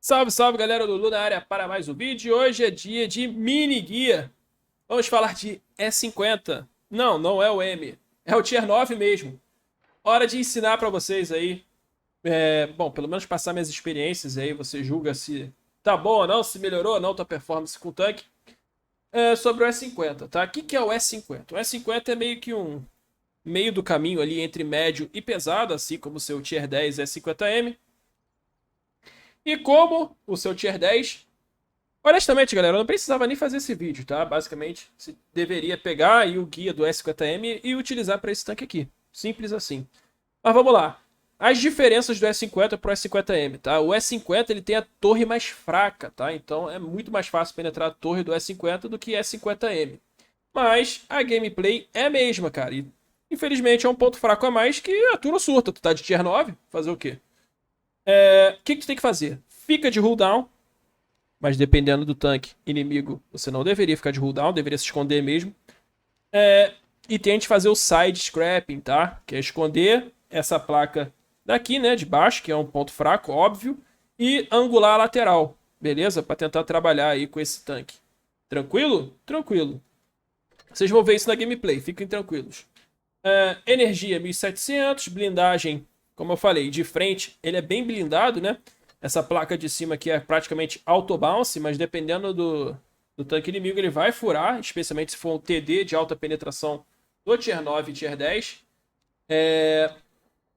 Salve, salve galera, Lulu na área para mais um vídeo. Hoje é dia de mini guia. Vamos falar de E50. Não, não é o M. É o Tier 9 mesmo. Hora de ensinar para vocês aí. Bom, pelo menos passar minhas experiências aí. Você julga se tá bom ou não, se melhorou ou não tua performance com o tanque. Sobre o E50, tá? O que é o E50? O E50 é meio que um meio do caminho ali entre médio e pesado, assim como o seu Tier 10 E50M. E como o seu Tier 10, honestamente, galera, eu não precisava nem fazer esse vídeo, tá? Basicamente, você deveria pegar aí o guia do S50M e utilizar para esse tanque aqui. Simples assim. Mas vamos lá. As diferenças do S50 para o S50M, tá? O S50 ele tem a torre mais fraca, tá? Então é muito mais fácil penetrar a torre do S50 do que S50M. Mas a gameplay é a mesma, cara. E infelizmente é um ponto fraco a mais que a turma surta. Tu tá de Tier 9, fazer o quê? O que tu tem que fazer? Fica de cooldown, mas dependendo do tanque inimigo, você não deveria ficar de cooldown, deveria se esconder mesmo. E tente fazer o side scrapping, tá? Que é esconder essa placa daqui, né, de baixo, que é um ponto fraco, óbvio, e angular a lateral, beleza? Para tentar trabalhar aí com esse tanque. Tranquilo? Tranquilo. Vocês vão ver isso na gameplay, fiquem tranquilos. Energia 1700, blindagem, como eu falei, de frente ele é bem blindado, né? Essa placa de cima aqui é praticamente auto bounce, mas dependendo do tanque inimigo ele vai furar, especialmente se for um TD de alta penetração do Tier 9 e Tier 10.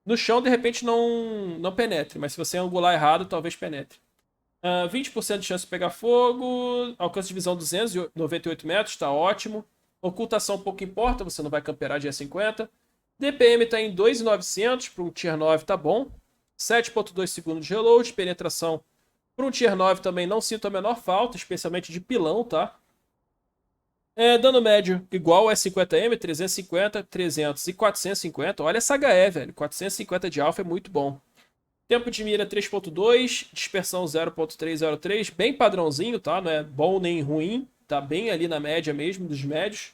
No chão, de repente, não penetre, mas se você angular errado, talvez penetre. 20% de chance de pegar fogo, alcance de visão 298 metros, está ótimo. Ocultação pouco importa, você não vai camperar de E50. DPM está em 2.900, para um Tier 9 tá bom. 7.2 segundos de reload, penetração para um Tier 9 também não sinto a menor falta, especialmente de pilão, tá? Dano médio igual ao E50M, 350, 300 e 450. Olha essa HE, velho. 450 de alfa é muito bom. Tempo de mira 3.2, dispersão 0.303, bem padrãozinho, tá? Não é bom nem ruim, tá bem ali na média mesmo, dos médios.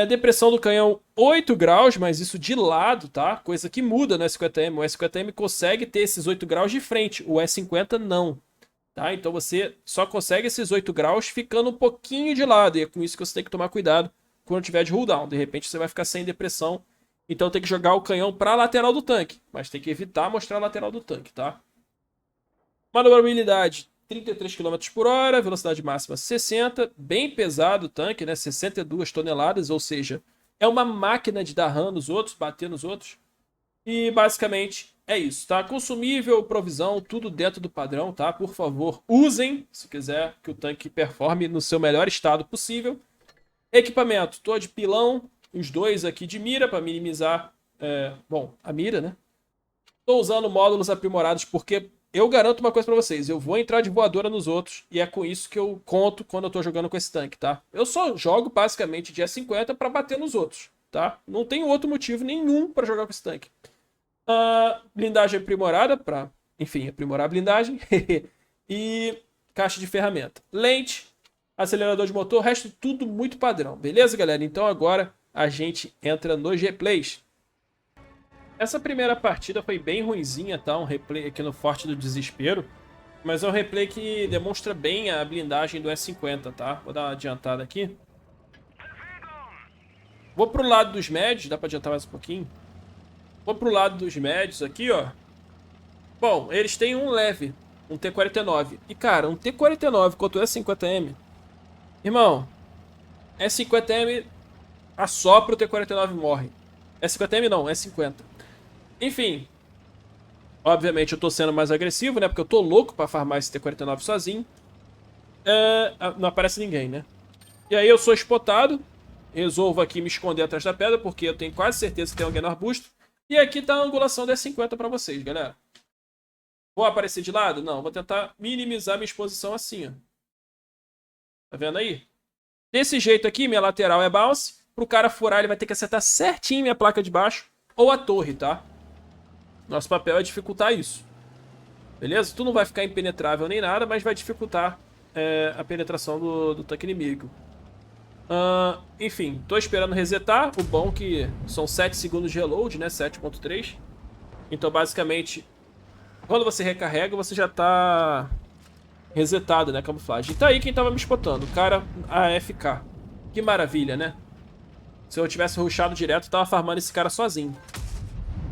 Depressão do canhão 8 graus, mas isso de lado, tá? Coisa que muda no S50M. O S50M consegue ter esses 8 graus de frente, o S50 não. Tá? Então você só consegue esses 8 graus ficando um pouquinho de lado, e é com isso que você tem que tomar cuidado quando tiver de cooldown. De repente você vai ficar sem depressão, então tem que jogar o canhão para a lateral do tanque, mas tem que evitar mostrar a lateral do tanque, tá? Manobrabilidade 33 km por hora, velocidade máxima 60, bem pesado o tanque, né? 62 toneladas, ou seja, é uma máquina de dar run nos outros, bater nos outros. E basicamente é isso, tá? Consumível, provisão, tudo dentro do padrão, tá? Por favor, usem, se quiser que o tanque performe no seu melhor estado possível. Equipamento, tô de pilão, os dois aqui de mira para minimizar, a mira, né? Tô usando módulos aprimorados porque eu garanto uma coisa para vocês, eu vou entrar de voadora nos outros e é com isso que eu conto quando eu tô jogando com esse tanque, tá? Eu só jogo basicamente de E50 para bater nos outros, tá? Não tem outro motivo nenhum para jogar com esse tanque. Blindagem aprimorada para, enfim, aprimorar a blindagem. E caixa de ferramenta. Lente, acelerador de motor, o resto tudo muito padrão. Beleza, galera? Então agora a gente entra nos replays. Essa primeira partida foi bem ruinzinha, tá? Um replay aqui no Forte do Desespero. Mas é um replay que demonstra bem a blindagem do S50, tá? Vou dar uma adiantada aqui. Vou pro lado dos médios, dá pra adiantar mais um pouquinho. Vou pro lado dos médios aqui, ó. Bom, eles têm um leve, um T49. E, cara, um T49 contra o S50M... Irmão, S50M assopra o T49 morre. S50M não, S50. Enfim. Obviamente eu tô sendo mais agressivo, né? Porque eu tô louco pra farmar esse T49 sozinho. Não aparece ninguém, né? E aí eu sou spotado. Resolvo aqui me esconder atrás da pedra, porque eu tenho quase certeza que tem alguém no arbusto. E aqui tá a angulação da S50 pra vocês, galera. Vou aparecer de lado? Não, vou tentar minimizar minha exposição assim, ó. Tá vendo aí? Desse jeito aqui, minha lateral é bounce. Pro cara furar, ele vai ter que acertar certinho minha placa de baixo ou a torre, tá? Nosso papel é dificultar isso. Beleza? Tu não vai ficar impenetrável nem nada, mas vai dificultar a penetração do tanque inimigo. Enfim, tô esperando resetar. O bom que são 7 segundos de reload, né? 7.3. Então, basicamente, quando você recarrega, você já tá resetado, né, camuflagem. E tá aí quem tava me spotando, o cara AFK. Que maravilha, né? Se eu tivesse rushado direto, eu tava farmando esse cara sozinho.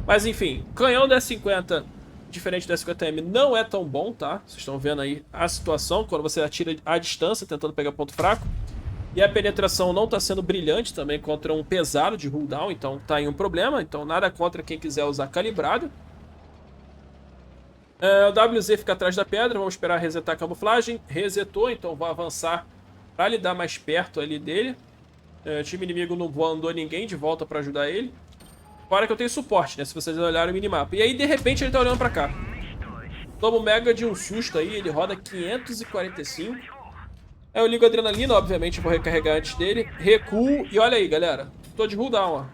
Mas enfim, canhão da 50, diferente da 50M, não é tão bom, tá? Vocês estão vendo aí a situação, quando você atira à distância, tentando pegar ponto fraco. E a penetração não tá sendo brilhante também contra um pesado de cooldown, então tá aí um problema. Então nada contra quem quiser usar calibrado. O WZ fica atrás da pedra, vamos esperar resetar a camuflagem. Resetou, então vou avançar para lidar mais perto ali dele. O time inimigo não andou ninguém de volta para ajudar ele. Fora que eu tenho suporte, né? Se vocês olharem o minimapa. E aí, de repente, ele tá olhando pra cá. Toma um mega de um susto aí. Ele roda 545. Aí eu ligo a adrenalina, obviamente. Vou recarregar antes dele. Recuo. E olha aí, galera. Tô de cooldown, ó.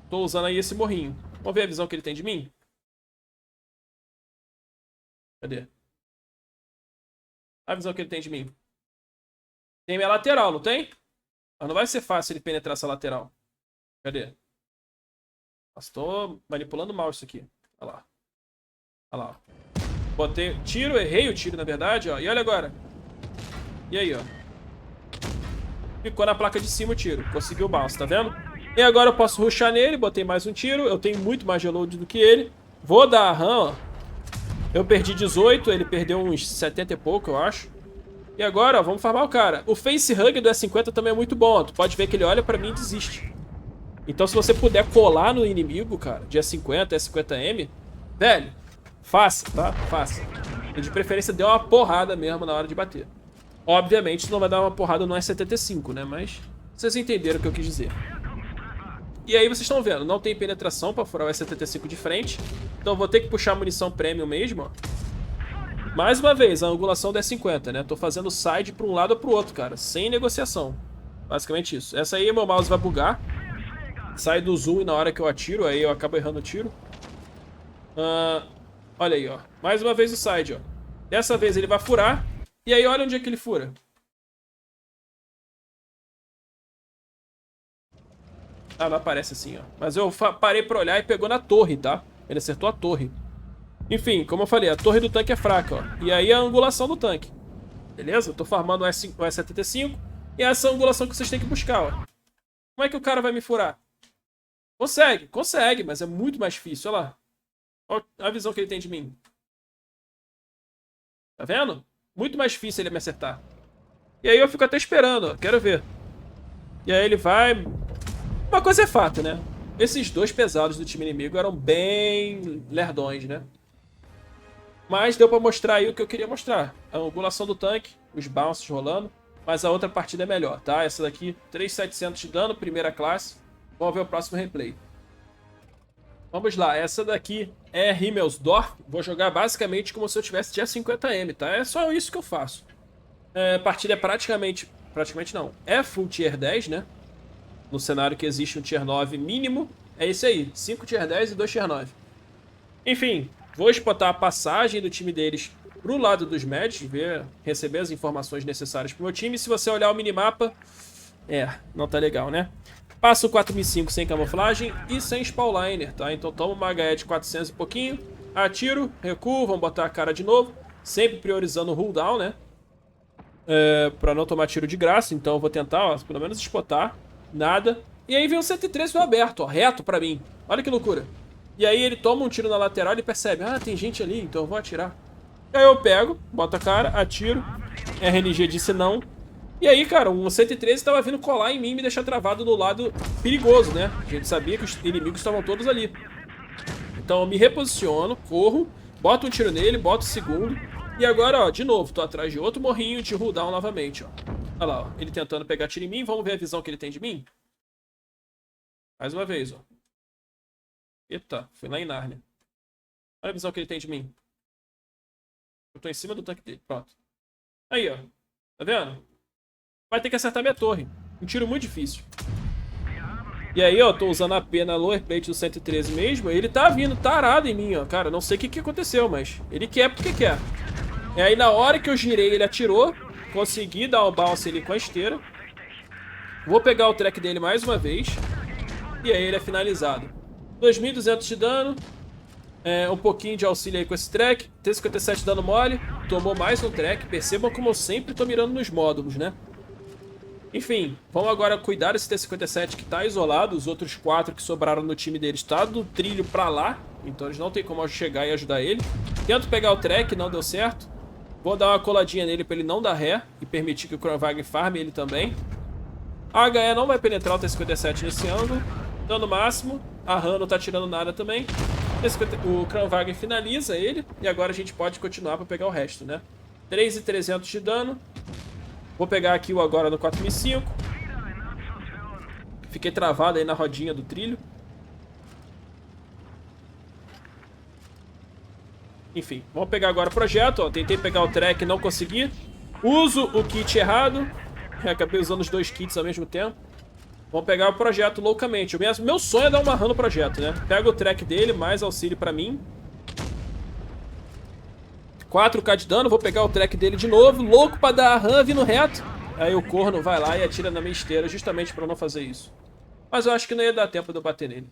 Tô usando aí esse morrinho. Vamos ver a visão que ele tem de mim? Cadê? A visão que ele tem de mim. Tem minha lateral, não tem? Mas não vai ser fácil ele penetrar essa lateral. Cadê? Nossa, tô manipulando mal isso aqui. Olha lá. Olha lá, ó. Botei tiro, errei o tiro, na verdade, ó. E olha agora. E aí, ó. Ficou na placa de cima o tiro. Conseguiu o bounce, tá vendo? E agora eu posso rushar nele, botei mais um tiro. Eu tenho muito mais reload do que ele. Vou dar a RAM, ó. Eu perdi 18, ele perdeu uns 70 e pouco, eu acho. E agora, ó, vamos farmar o cara. O facehug do E50 também é muito bom, ó. Tu pode ver que ele olha pra mim e desiste. Então se você puder colar no inimigo, cara, de E50, E50M, velho, faça, tá? Faça. E de preferência dê uma porrada mesmo na hora de bater. Obviamente você não vai dar uma porrada no E75, né? Mas vocês entenderam o que eu quis dizer. E aí vocês estão vendo, não tem penetração pra furar o E75 de frente. Então vou ter que puxar munição premium mesmo, ó. Mais uma vez, a angulação da E50, né? Tô fazendo side pra um lado ou pro outro, cara. Sem negociação. Basicamente isso. Essa aí meu mouse vai bugar. Sai do zoom e na hora que eu atiro, aí eu acabo errando o tiro. Olha aí, ó. Mais uma vez o side, ó. Dessa vez ele vai furar. E aí olha onde é que ele fura. Ah, não aparece assim, ó. Mas eu parei pra olhar e pegou na torre, tá? Ele acertou a torre. Enfim, como eu falei, a torre do tanque é fraca, ó. E aí a angulação do tanque. Beleza? Eu tô farmando o E75. E essa é a angulação que vocês têm que buscar, ó. Como é que o cara vai me furar? Consegue, consegue, mas é muito mais difícil, olha lá. Olha a visão que ele tem de mim. Tá vendo? Muito mais difícil ele me acertar. E aí eu fico até esperando, ó. Quero ver. E aí ele vai... Uma coisa é fato, né? Esses dois pesados do time inimigo eram bem lerdões, né? Mas deu pra mostrar aí o que eu queria mostrar. A angulação do tanque, os bounces rolando. Mas a outra partida é melhor, tá? Essa daqui, 3.700 de dano, primeira classe. Vamos ver o próximo replay. Vamos lá, essa daqui é Himmelsdorf. Vou jogar basicamente como se eu tivesse de E50M, tá? É só isso que eu faço. A partida é praticamente não. É full tier 10, né? No cenário que existe um tier 9 mínimo. É isso aí, 5 tier 10 e 2 tier 9. Enfim, vou spotar a passagem do time deles pro lado dos médios, receber as informações necessárias pro meu time. Se você olhar o minimapa, não tá legal, né? Passo o 4005 sem camuflagem e sem spawliner, tá? Então toma uma HE de 400 e pouquinho, atiro, recuo, vamos botar a cara de novo, sempre priorizando o cooldown, né? Pra não tomar tiro de graça, então eu vou tentar, ó, pelo menos spotar, nada. E aí vem o 113 no aberto, ó, reto pra mim, olha que loucura. E aí ele toma um tiro na lateral e percebe, tem gente ali, então eu vou atirar. E aí eu pego, boto a cara, atiro, RNG disse não. E aí, cara, um 113 tava vindo colar em mim e me deixar travado no lado perigoso, né? A gente sabia que os inimigos estavam todos ali. Então eu me reposiciono, corro, boto um tiro nele, boto o segundo. E agora, ó, de novo, tô atrás de outro morrinho de cooldown novamente, ó. Olha lá, ó, ele tentando pegar tiro em mim. Vamos ver a visão que ele tem de mim? Mais uma vez, ó. Eita, fui lá em Nárnia. Olha a visão que ele tem de mim. Eu tô em cima do tanque dele, pronto. Aí, ó. Tá vendo? Vai ter que acertar minha torre. Um tiro muito difícil. E aí, ó, tô usando a P na lower plate do 113 mesmo. Ele tá vindo tarado em mim, ó. Cara, não sei o que aconteceu, mas ele quer porque quer. E aí, na hora que eu girei, ele atirou. Consegui dar o bounce ali com a esteira. Vou pegar o track dele mais uma vez. E aí ele é finalizado. 2.200 de dano. Um pouquinho de auxílio aí com esse track. T57 dano mole. tomou mais um track. Percebam como eu sempre tô mirando nos módulos, né? Enfim, vamos agora cuidar desse T-57 que tá isolado. Os outros 4 que sobraram no time deles tá do trilho pra lá. Então eles não tem como chegar e ajudar ele. Tento pegar o track, não deu certo. Vou dar uma coladinha nele pra ele não dar ré e permitir que o Kranvagn farme ele também. A HE não vai penetrar o T-57 nesse ângulo. Dano máximo. A Han não tá tirando nada também. O Kranvagn finaliza ele. E agora a gente pode continuar pra pegar o resto, né? 3.300 de dano. Vou pegar aqui o agora no 4005. Fiquei travado aí na rodinha do trilho. Enfim, vamos pegar agora o projeto. Ó, tentei pegar o track e não consegui. Uso o kit errado. Acabei usando os 2 kits ao mesmo tempo. Vamos pegar o projeto loucamente. Meu sonho é dar uma run no projeto, né? Pega o track dele, mais auxílio pra mim. 4k de dano, vou pegar o track dele de novo. Louco pra dar a run vindo reto. Aí o corno vai lá e atira na minha esteira, justamente pra não fazer isso. Mas eu acho que não ia dar tempo de eu bater nele.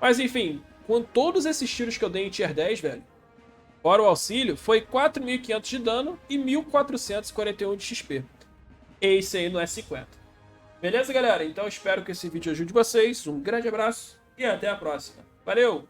Mas enfim, com todos esses tiros que eu dei em tier 10, velho, fora o auxílio, foi 4.500 de dano e 1.441 de XP. Esse aí no S50. Beleza, galera? Então espero que esse vídeo ajude vocês. Um grande abraço e até a próxima. Valeu!